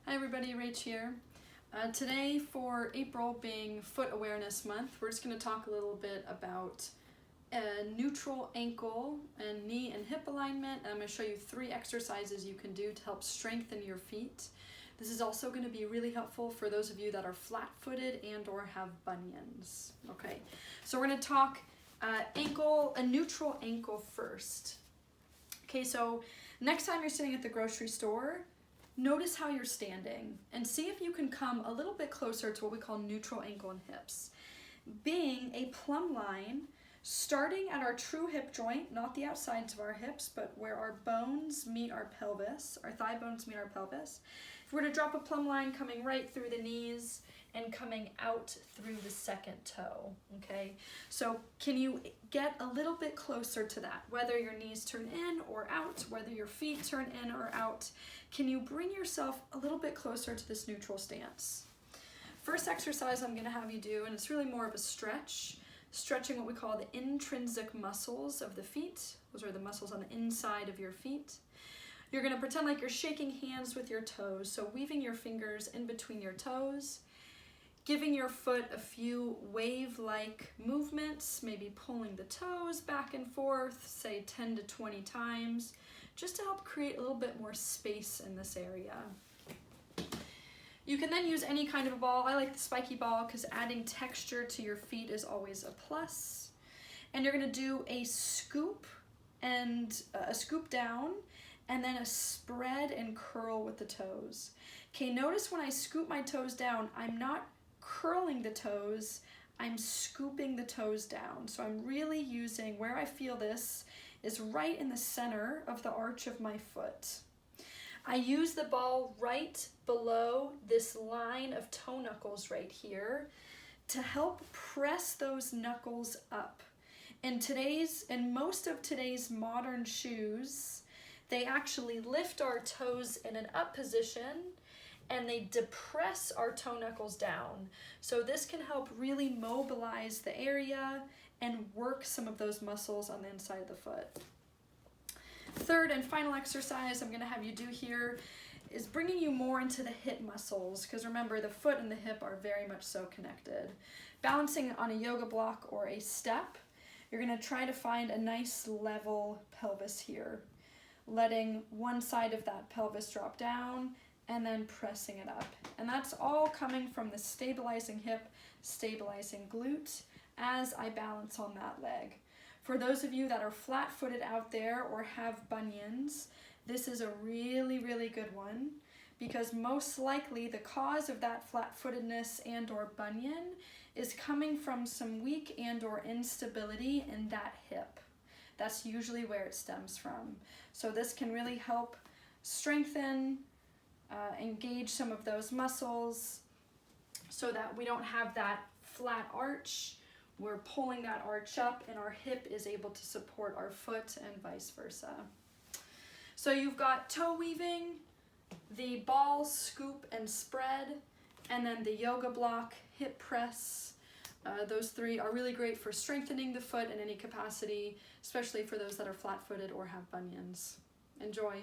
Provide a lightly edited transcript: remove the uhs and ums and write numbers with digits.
Hi everybody, Rach here. Today for April being Foot Awareness Month, we're just going to talk a little bit about neutral ankle and knee and hip alignment. I'm going to show you 3 exercises you can do to help strengthen your feet. This is also going to be really helpful for those of you that are flat-footed and or have bunions. Okay, so we're going to talk a neutral ankle first. Okay, so next time you're sitting at the grocery store, notice how you're standing and see if you can come a little bit closer to what we call neutral ankle and hips. Being a plumb line, starting at our true hip joint, not the outsides of our hips, but where our bones meet our pelvis, our thigh bones meet our pelvis. If we're to drop a plumb line coming right through the knees and coming out through the second toe, okay? So can you get a little bit closer to that? Whether your knees turn in or out, whether your feet turn in or out, can you bring yourself a little bit closer to this neutral stance? First exercise I'm gonna have you do, and it's really more of a stretch, stretching what we call the intrinsic muscles of the feet. Those are the muscles on the inside of your feet. You're gonna pretend like you're shaking hands with your toes, so weaving your fingers in between your toes, giving your foot a few wave-like movements, maybe pulling the toes back and forth, say 10 to 20 times, just to help create a little bit more space in this area. You can then use any kind of a ball. I like the spiky ball because adding texture to your feet is always a plus. And you're gonna do a scoop and a scoop down, and then a spread and curl with the toes. Okay, notice when I scoop my toes down, I'm not curling the toes, I'm scooping the toes down. So I'm really using, where I feel this is right in the center of the arch of my foot. I use the ball right below this line of toe knuckles right here to help press those knuckles up. In most of today's modern shoes, they actually lift our toes in an up position and they depress our toe knuckles down. So this can help really mobilize the area and work some of those muscles on the inside of the foot. Third and final exercise I'm gonna have you do here is bringing you more into the hip muscles, because remember, the foot and the hip are very much so connected. Balancing on a yoga block or a step, you're gonna try to find a nice level pelvis here, letting one side of that pelvis drop down and then pressing it up. And that's all coming from the stabilizing hip, stabilizing glute as I balance on that leg. For those of you that are flat-footed out there or have bunions, this is a really, really good one, because most likely the cause of that flat-footedness and or bunion is coming from some weak and or instability in that hip. That's usually where it stems from. So this can really help strengthen, engage some of those muscles so that we don't have that flat arch. We're pulling that arch up and our hip is able to support our foot and vice versa. So you've got toe weaving, the ball scoop and spread, and then the yoga block, hip press. Those 3 are really great for strengthening the foot in any capacity, especially for those that are flat-footed or have bunions. Enjoy.